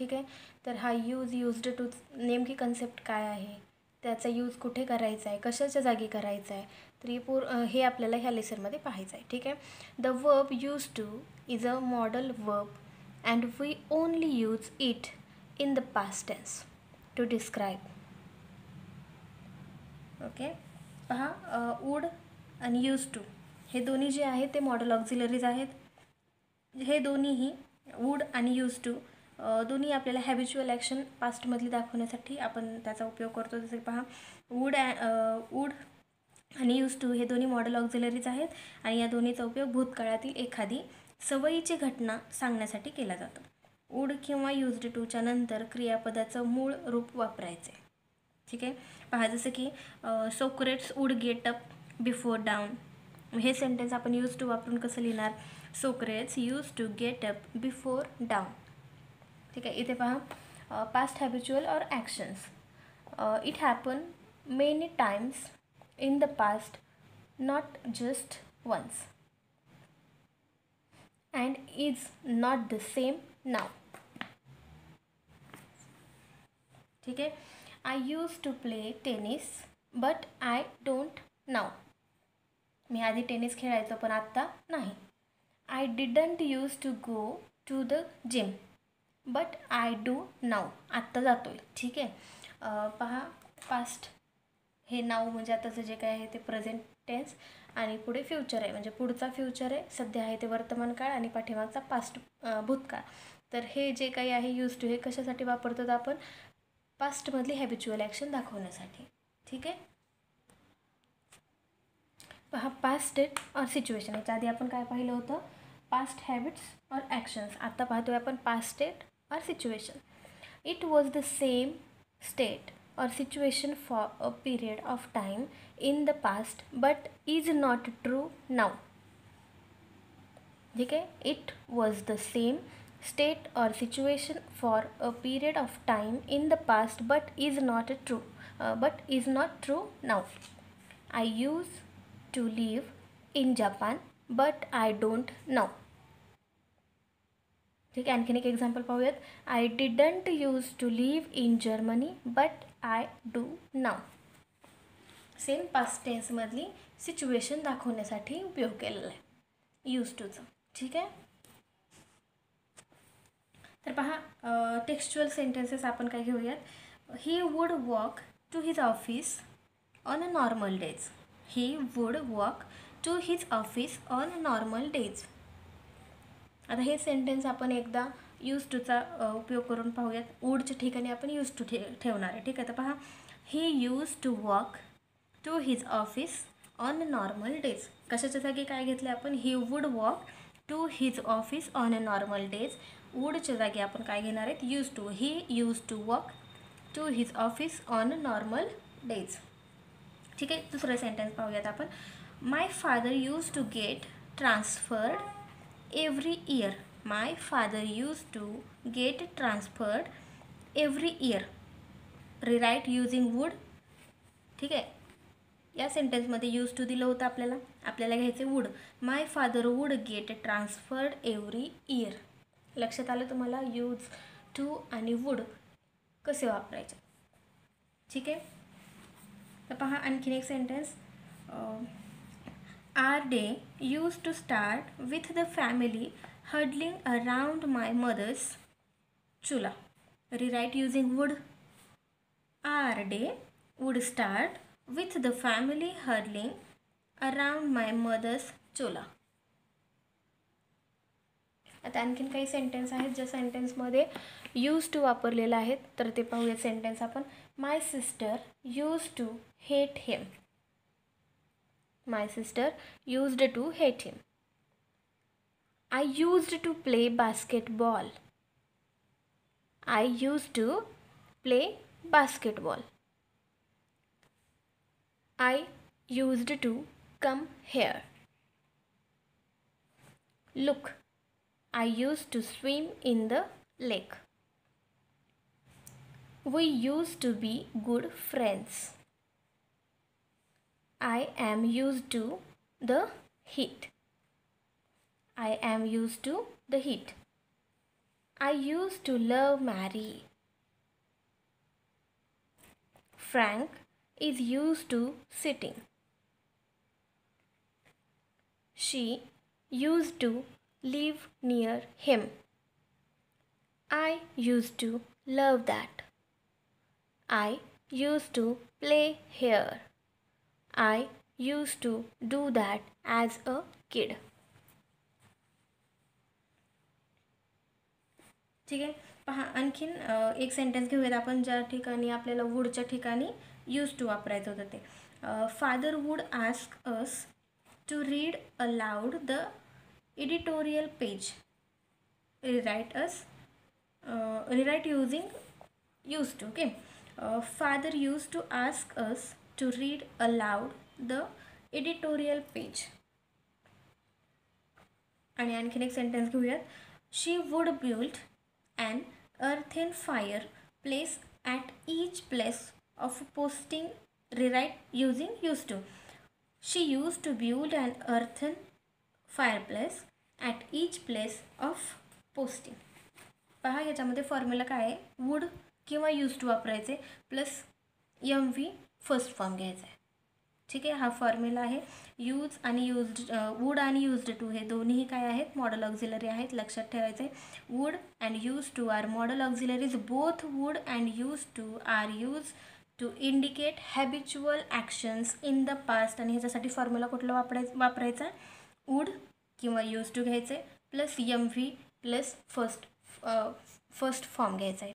ठीक आहे. तर हा यूज्ड टू नेमकी कन्सेप्ट काय आहे, त्याचा यूज कुठे करायचा आहे, कशाच्या जागी करायचा आहे, तर हे आपल्याला ह्या लेसनमध्ये पाहायचं आहे. ठीक आहे. The verb use to is a modal verb and we only use it in the past tense to describe. Okay. पहा, वूड आणि यूज टू हे दोन्ही जे आहेत ते मॉडल ऑक्झिलरीज आहेत. हे दोन्हीही वूड आणि यूज टू दोन्ही आपल्याला हॅबिच्युअल ॲक्शन पास्टमधली दाखवण्यासाठी आपण त्याचा उपयोग करतो. जसे पहा, वूड आणि यूज टू हे दोन्ही मॉडल ऑक्झिलरीज आहेत आणि या दोन्हीचा उपयोग भूतकाळातील एखादी सवयीची घटना सांगण्यासाठी केला जातो. वूड किंवा यूज्ड टूच्या नंतर क्रियापदाचं मूळ रूप वापरायचे. ठीक आहे. पहा, जसं की Socrates would get up before dawn. हे सेंटेन्स आपण यूज टू वापरून कसं लिहिणार? Socrates use to get up before dawn. ठीक आहे. इथे पहा, past habitual or actions. It happen many times in the past, not just once, and is not the same now. ठीक आहे. I use to play tennis but I don't now. मी आधी tennis खेळायचो पण आत्ता नाही. I didn't use to go to the gym but I do now. आत्ता जातो आहे. ठीक आहे. पहा, पास्ट हे नाव म्हणजे आताचं जे काय आहे ते प्रेझेंट टेन्स आणि पुढे फ्युचर आहे म्हणजे पुढचा फ्युचर आहे, सध्या आहे ते वर्तमान काळ आणि पाठीमागचा पास्ट भूतकाळ. तर हे जे काही आहे यूज टू हे कशासाठी वापरतात आपण? पास्टमधली हॅबिच्युअल ॲक्शन दाखवण्यासाठी. ठीक आहे. पहा, पास्ट स्टेट ऑर सिच्युएशन. याच्या आधी आपण काय पाहिलं होतं? Past habits or actions. आता पाहतोय आपण past state or situation. It was the same state or situation for a period of time in the past but is not true now. ठीक है. It was the same state or situation for a period of time in the past but is not true now. I used to live in Japan but I don't now. ठीक आहे. आणखीन एक example पाहूयात. I didn't use to live in Germany but I do now. Same past टेन्समधली situation दाखवण्यासाठी उपयोग केलेला आहे यूज टूचा. ठीक आहे. तर पहा, टेक्स्च्युअल सेंटेन्सेस आपण काय घेऊयात. He would walk to his office on a normal days. He would walk to his office on normal days. आता हे सेंटेन्स आपण एकदा यूज टूचा उपयोग करून पाहूयात. वूडच्या ठिकाणी आपण यूज टू ठेवणार आहे. ठीक आहे. तर पहा, he use to walk to his office on normal days. कशाच्या जागी काय घेतलं आपण? He would walk to his office on a normal days. वूडच्या जागी आपण काय घेणार आहेत? Use to. He use to walk to his office on normal days. ठीक आहे. दुसरं सेंटेन्स पाहूयात आपण. My father use to get transferred every year. My father used to get transferred every year. Rewrite using would. ठीक आहे. या सेंटेन्समध्ये use to दिलं होतं आपल्याला घ्यायचे would. My father would get transferred every year. लक्षात आलं तुम्हाला यूज टू आणि वूड कसे वापरायचे. ठीक आहे. तर पहा, आणखीन एक sentence. Our day used to start with the family huddling around my mother's chula. Rewrite using would. Our day would start with the family huddling around my mother's chula. आता आणखीन काही सेंटेन्स आहेत ज्या सेंटेन्समध्ये यूज टू वापरलेला आहे. तर ते पाहूया सेंटेन्स आपण. My sister use to hate him. My sister used to hate him. I used to play basketball. I used to play basketball. I used to come here. Look, I used to swim in the lake. We used to be good friends. I am used to the heat. I am used to the heat. I I used to love Mary. Frank is used to sitting. She used to live near him. I used to love that. I used to play here. I used to do that as a kid. ठीक आहे. पहा आणखीन एक sentence घेऊयात आपण ज्या ठिकाणी आपल्याला वूडच्या ठिकाणी यूज टू वापरायचं होतं ते. Father would ask us to read aloud the editorial page. Rewrite using used to. Okay. Father used to ask us to read aloud the editorial page. आणि आणखीन एक सेंटेन्स घेऊयात. She would build an earthen fireplace at each place of posting. Rewrite using used to. She used to build an earthen fireplace at each place of posting. पहा याच्यामध्ये formula काय आहे. Would किंवा use to वापरायचे plus MV first form घ्यायचा आहे. ठीक आहे. हा फॉर्म्युला आहे. यूज आणि यूज्ड, वूड आणि यूज्ड टू हे दोन्हीही काय आहेत, मॉडल ऑक्झिलरी आहेत. लक्षात ठेवायचे. Would and use to are modal auxiliaries. Both would and use to are use to indicate habitual actions in the past. आणि ह्याच्यासाठी फॉर्म्युला कुठला वापरायचा वूड किंवा यूज टू घ्यायचे plus MV plus first form घ्यायचा आहे.